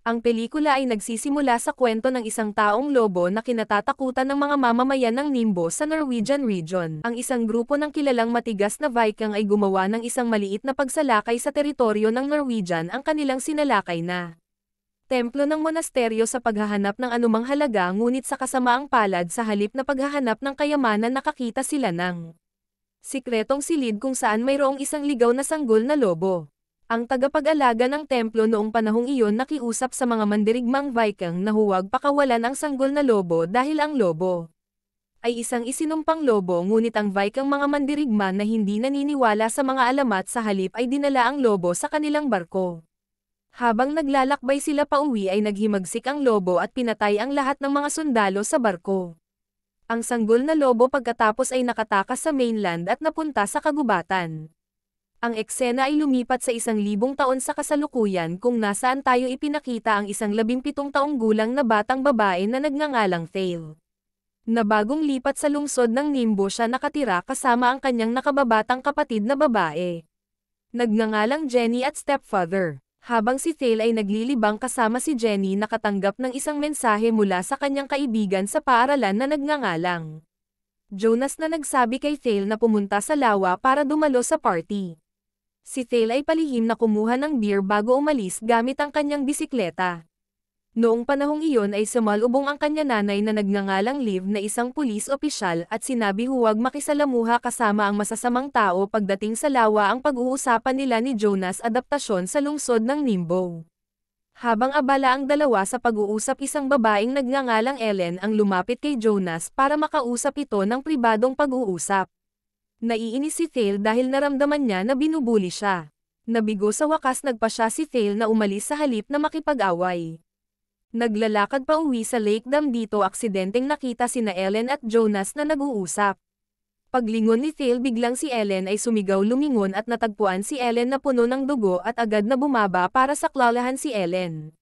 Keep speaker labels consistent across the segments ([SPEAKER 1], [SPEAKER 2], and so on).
[SPEAKER 1] Ang pelikula ay nagsisimula sa kwento ng isang taong lobo na kinatatakutan ng mga mamamayan ng Nimbo sa Norwegian region. Ang isang grupo ng kilalang matigas na Viking ay gumawa ng isang maliit na pagsalakay sa teritoryo ng Norwegian, ang kanilang sinalakay na templo ng monasteryo sa paghahanap ng anumang halaga, ngunit sa kasamaang palad sa halip na paghahanap ng kayamanan nakakita sila ng sikretong silid kung saan mayroong isang ligaw na sanggol na lobo. Ang tagapag-alaga ng templo noong panahong iyon nakiusap sa mga mandirigmang Viking na huwag pakawalan ang sanggol na lobo dahil ang lobo ay isang isinumpang lobo, ngunit ang Viking mga mandirigma na hindi naniniwala sa mga alamat sa halip ay dinala ang lobo sa kanilang barko. Habang naglalakbay sila pauwi ay naghimagsik ang lobo at pinatay ang lahat ng mga sundalo sa barko. Ang sanggol na lobo pagkatapos ay nakatakas sa mainland at napunta sa kagubatan. Ang eksena ay lumipat sa 1,000 taon sa kasalukuyan kung nasaan tayo ipinakita ang isang 17 taong gulang na batang babae na nagngangalang Thale. Na bagong lipat sa lungsod ng Nimbo siya nakatira kasama ang kanyang nakababatang kapatid na babae. Nagngangalang Jenny at stepfather. Habang si Thale ay naglilibang kasama si Jenny, nakatanggap ng isang mensahe mula sa kanyang kaibigan sa paaralan na nagngangalang Jonas na nagsabi kay Thale na pumunta sa lawa para dumalo sa party. Si Thale ay palihim na kumuha ng beer bago umalis gamit ang kanyang bisikleta. Noong panahong iyon ay sumalubong ang kanya nanay na nagngangalang Liv na isang pulis opisyal at sinabi huwag makisalamuha kasama ang masasamang tao. Pagdating sa lawa, ang pag-uusapan nila ni Jonas adaptasyon sa lungsod ng Nimbo. Habang abala ang dalawa sa pag-uusap, isang babaeng nagngangalang Ellen ang lumapit kay Jonas para makausap ito ng pribadong pag-uusap. Naiinis si Thale dahil naramdaman niya na binubuli siya. Nabigo sa wakas, nagpasya si Thale na umalis sa halip na makipag-away. Naglalakad pa uwi sa Lake Dam, dito aksidenteng nakita sina Ellen at Jonas na nag-uusap. Paglingon ni Thale, biglang si Ellen ay sumigaw lumingon at natagpuan si Ellen na puno ng dugo at agad na bumaba para saklalahan si Ellen.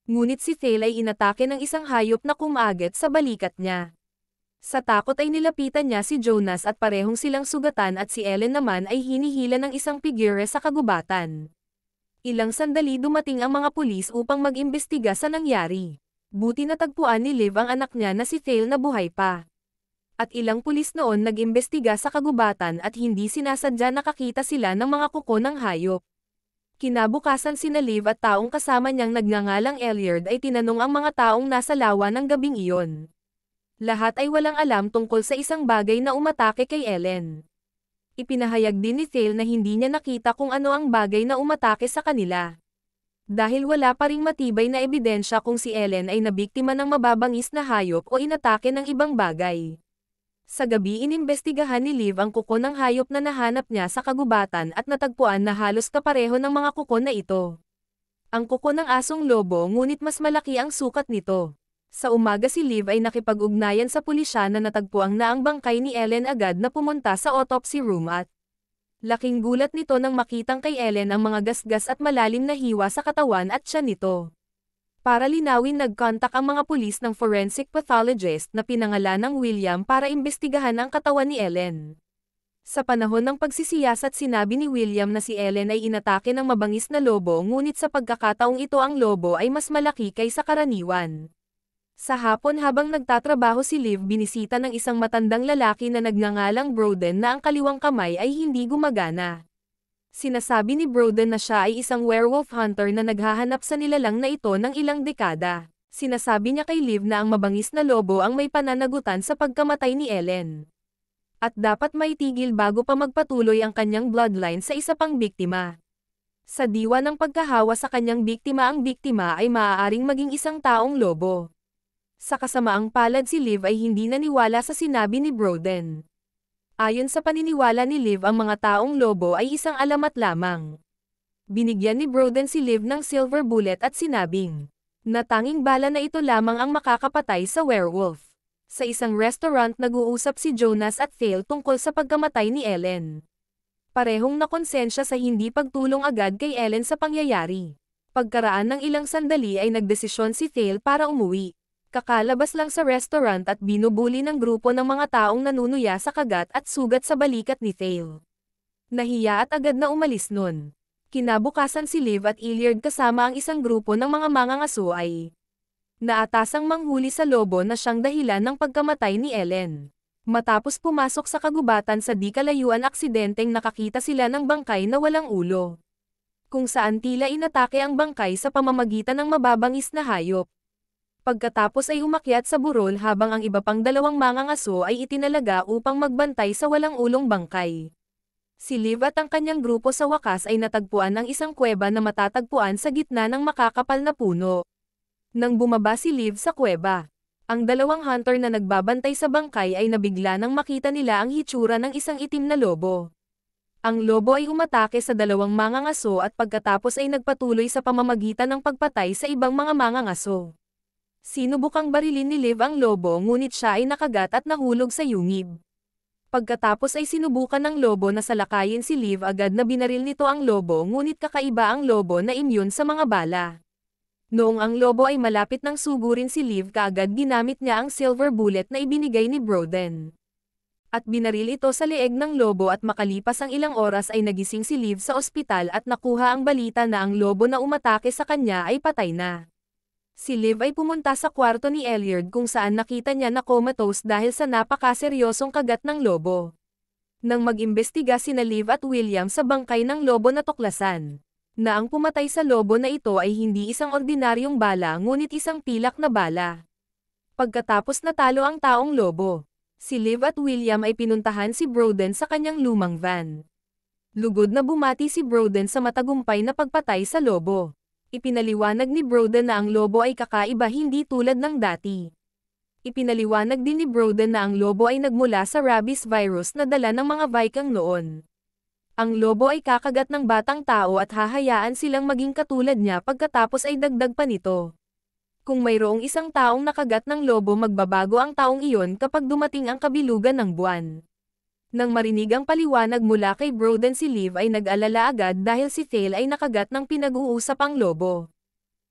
[SPEAKER 1] Ngunit si Thale ay inatake ng isang hayop na kumagat sa balikat niya. Sa takot ay nilapitan niya si Jonas at parehong silang sugatan at si Ellen naman ay hinihila ng isang figure sa kagubatan. Ilang sandali dumating ang mga pulis upang mag-imbestiga sa nangyari. Buti natagpuan ni Liv ang anak niya na si Thale na buhay pa. At ilang pulis noon nag-imbestiga sa kagubatan at hindi sinasadya nakakita sila ng mga kuko ng hayop. Kinabukasan sina Liv at taong kasama niyang nagngangalang Elyard ay tinanong ang mga taong nasa lawa ng gabing iyon. Lahat ay walang alam tungkol sa isang bagay na umatake kay Ellen. Ipinahayag din ni Thale na hindi niya nakita kung ano ang bagay na umatake sa kanila. Dahil wala pa ring matibay na ebidensya kung si Ellen ay nabiktima ng mababangis na hayop o inatake ng ibang bagay. Sa gabi, inimbestigahan ni Liv ang kuko ng hayop na nahanap niya sa kagubatan at natagpuan na halos kapareho ng mga kuko na ito. Ang kuko ng asong lobo, ngunit mas malaki ang sukat nito. Sa umaga si Liv ay nakipag-ugnayan sa pulisya na natagpuang na ang bangkay ni Ellen, agad na pumunta sa autopsy room at laking gulat nito nang makitang kay Ellen ang mga gasgas at malalim na hiwa sa katawan at tiyan nito. Para linawin, nag-contact ang mga pulis ng forensic pathologist na pinangalanang William para imbestigahan ang katawan ni Ellen. Sa panahon ng pagsisiyasat, sinabi ni William na si Ellen ay inatake ng mabangis na lobo, ngunit sa pagkakataong ito ang lobo ay mas malaki kaysa karaniwan. Sa hapon, habang nagtatrabaho si Liv, binisita ng isang matandang lalaki na nagngangalang Broden na ang kaliwang kamay ay hindi gumagana. Sinasabi ni Broden na siya ay isang werewolf hunter na naghahanap sa nilalang na ito ng ilang dekada. Sinasabi niya kay Liv na ang mabangis na lobo ang may pananagutan sa pagkamatay ni Ellen. At dapat maitigil bago pa magpatuloy ang kanyang bloodline sa isa pang biktima. Sa diwa ng pagkahawa sa kanyang biktima, ang biktima ay maaaring maging isang taong lobo. Sa kasamaang palad, si Liv ay hindi naniwala sa sinabi ni Broden. Ayon sa paniniwala ni Liv, ang mga taong lobo ay isang alamat lamang. Binigyan ni Broden si Liv ng silver bullet at sinabing na tanging bala na ito lamang ang makakapatay sa werewolf. Sa isang restaurant, nag-uusap si Jonas at Thale tungkol sa pagkamatay ni Ellen. Parehong nakonsensya sa hindi pagtulong agad kay Ellen sa pangyayari. Pagkaraan ng ilang sandali ay nagdesisyon si Thale para umuwi. Kakalabas lang sa restaurant at binubuli ng grupo ng mga taong nanunuya sa kagat at sugat sa balikat ni Thale. Nahiya at agad na umalis nun. Kinabukasan si Liv at Illiard kasama ang isang grupo ng mga mangangaso ay naatasang manghuli sa lobo na siyang dahilan ng pagkamatay ni Ellen. Matapos pumasok sa kagubatan sa di kalayuan aksidenteng nakakita sila ng bangkay na walang ulo, kung saan tila inatake ang bangkay sa pamamagitan ng mababangis na hayop. Pagkatapos ay umakyat sa burol habang ang iba pang dalawang mangangaso ay itinalaga upang magbantay sa walang ulong bangkay. Si Liv at ang kanyang grupo sa wakas ay natagpuan ng isang kuweba na matatagpuan sa gitna ng makakapal na puno. Nang bumaba si Liv sa kuweba, ang dalawang hunter na nagbabantay sa bangkay ay nabigla nang makita nila ang hitsura ng isang itim na lobo. Ang lobo ay umatake sa dalawang mangangaso at pagkatapos ay nagpatuloy sa pamamagitan ng pagpatay sa ibang mga mangangaso. Sinubukang barilin ni Liv ang lobo ngunit siya ay nakagat at nahulog sa yungib. Pagkatapos ay sinubukan ng lobo na salakayin si Liv, agad na binaril nito ang lobo ngunit kakaiba ang lobo na immune sa mga bala. Noong ang lobo ay malapit nang sugurin si Liv, kaagad ginamit niya ang silver bullet na ibinigay ni Broden. At binaril ito sa leeg ng lobo at makalipas ang ilang oras ay nagising si Liv sa ospital at nakuha ang balita na ang lobo na umatake sa kanya ay patay na. Si Liv ay pumunta sa kwarto ni Illiard kung saan nakita niya na comatose dahil sa napakaseryosong kagat ng lobo. Nang mag-imbestiga sina Liv at William sa bangkay ng lobo na tuklasan na ang pumatay sa lobo na ito ay hindi isang ordinaryong bala ngunit isang pilak na bala. Pagkatapos natalo ang taong lobo, si Liv at William ay pinuntahan si Broden sa kanyang lumang van. Lugod na bumati si Broden sa matagumpay na pagpatay sa lobo. Ipinaliwanag ni Broden na ang lobo ay kakaiba, hindi tulad ng dati. Ipinaliwanag din ni Broden na ang lobo ay nagmula sa rabies virus na dala ng mga Viking noon. Ang lobo ay kakagat ng batang tao at hahayaan silang maging katulad niya, pagkatapos ay dagdag pa nito. Kung mayroong isang taong nakagat ng lobo, magbabago ang taong iyon kapag dumating ang kabilugan ng buwan. Nang marinig ang paliwanag mula kay Broden, si Liv ay nag-alala agad dahil si Thale ay nakagat ng pinag-uusap ang lobo.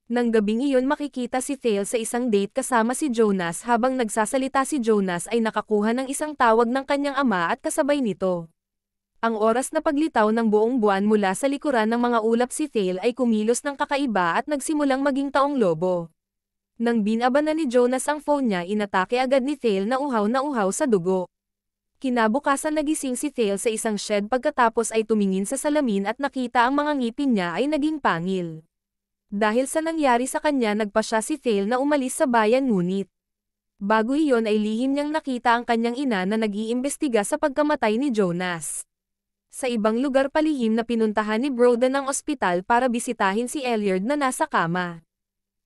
[SPEAKER 1] Nang gabing iyon, makikita si Thale sa isang date kasama si Jonas. Habang nagsasalita si Jonas ay nakakuha ng isang tawag ng kanyang ama at kasabay nito ang oras na paglitaw ng buong buwan mula sa likuran ng mga ulap. Si Thale ay kumilos ng kakaiba at nagsimulang maging taong lobo. Nang binabanan ni Jonas ang phone niya, inatake agad ni Thale na uhaw sa dugo. Kinabukasan nagising si Thale sa isang shed, pagkatapos ay tumingin sa salamin at nakita ang mga ngipin niya ay naging pangil. Dahil sa nangyari sa kanya, nagpasya si Thale na umalis sa bayan, ngunit bago iyon ay lihim niyang nakita ang kanyang ina na nag-iimbestiga sa pagkamatay ni Jonas. Sa ibang lugar, palihim na pinuntahan ni Broden ang ospital para bisitahin si Illiard na nasa kama.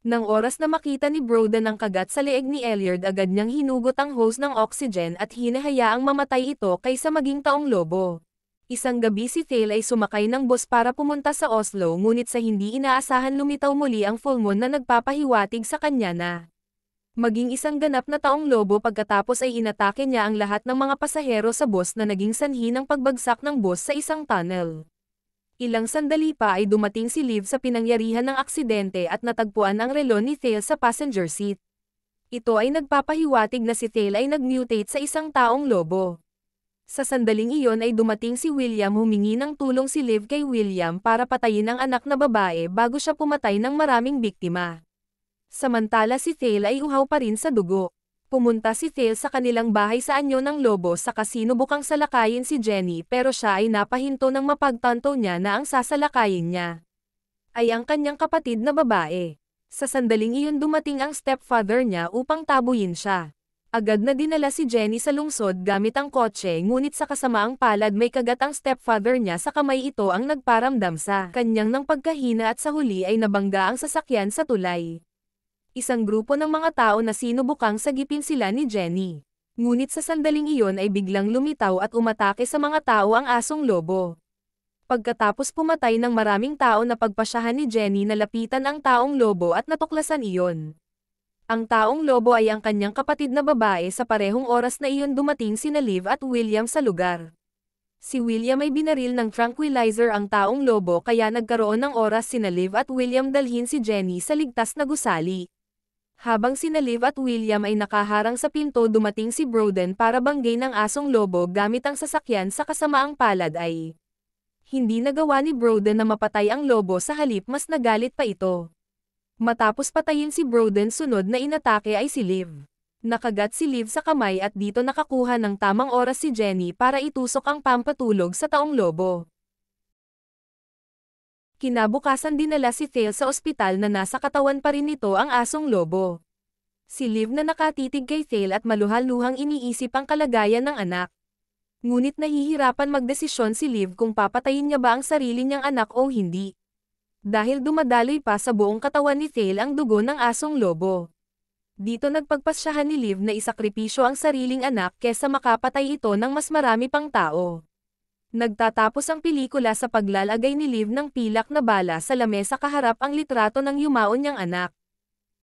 [SPEAKER 1] Nang oras na makita ni Broden ang kagat sa leeg ni Illiard, agad niyang hinugot ang hose ng oxygen at hinahayaang mamatay ito kaysa maging taong lobo. Isang gabi si Thale ay sumakay ng bus para pumunta sa Oslo, ngunit sa hindi inaasahan lumitaw muli ang full moon na nagpapahiwatig sa kanya na maging isang ganap na taong lobo. Pagkatapos ay inatake niya ang lahat ng mga pasahero sa bus na naging sanhi ng pagbagsak ng bus sa isang tunnel. Ilang sandali pa ay dumating si Liv sa pinangyarihan ng aksidente at natagpuan ang relo ni Thale sa passenger seat. Ito ay nagpapahiwatig na si Thale ay nag-mutate sa isang taong lobo. Sa sandaling iyon ay dumating si William. Humingi ng tulong si Liv kay William para patayin ang anak na babae bago siya pumatay ng maraming biktima. Samantala si Thale ay uhaw pa rin sa dugo. Pumunta si Thale sa kanilang bahay sa anyo ng lobo sa kasino, bukang salakayin si Jenny, pero siya ay napahinto nang mapagtanto niya na ang sasalakayin niya ay ang kanyang kapatid na babae. Sa sandaling iyon dumating ang stepfather niya upang tabuyin siya. Agad na dinala si Jenny sa lungsod gamit ang kotse, ngunit sa kasamaang palad may kagat ang stepfather niya sa kamay. Ito ang nagparamdam sa kanyang ng pagkahina at sa huli ay nabangga ang sasakyan sa tulay. Isang grupo ng mga tao na sinubukang sagipin sila ni Jenny. Ngunit sa sandaling iyon ay biglang lumitaw at umatake sa mga tao ang asong lobo. Pagkatapos pumatay ng maraming tao, na pagpasyahan ni Jenny na lapitan ang taong lobo at natuklasan iyon. Ang taong lobo ay ang kanyang kapatid na babae. Sa parehong oras na iyon dumating sina Liv at William sa lugar. Si William ay binaril ng tranquilizer ang taong lobo, kaya nagkaroon ng oras sina Liv at William dalhin si Jenny sa ligtas na gusali. Habang sina Liv at William ay nakaharang sa pinto, dumating si Broden para banggay ng asong lobo gamit ang sasakyan. Sa kasamaang palad ay Hindi nagawa ni Broden na mapatay ang lobo, sa halip mas nagalit pa ito. Matapos patayin si Broden, sunod na inatake ay si Liv. Nakagat si Liv sa kamay at dito nakakuha ng tamang oras si Jenny para itusok ang pampatulog sa taong lobo. Kinabukasan dinala si Thale sa ospital na nasa katawan pa rin nito ang asong lobo. Si Liv na nakatitig kay Thale at maluhal-luhang iniisip ang kalagayan ng anak. Ngunit nahihirapan magdesisyon si Liv kung papatayin niya ba ang sarili niyang anak o hindi. Dahil dumadaloy pa sa buong katawan ni Thale ang dugo ng asong lobo. Dito nagpagpasyahan ni Liv na isakripisyo ang sariling anak kesa makapatay ito ng mas marami pang tao. Nagtatapos ang pelikula sa paglalagay ni Liv ng pilak na bala sa lamesa kaharap ang litrato ng yumaon niyang anak.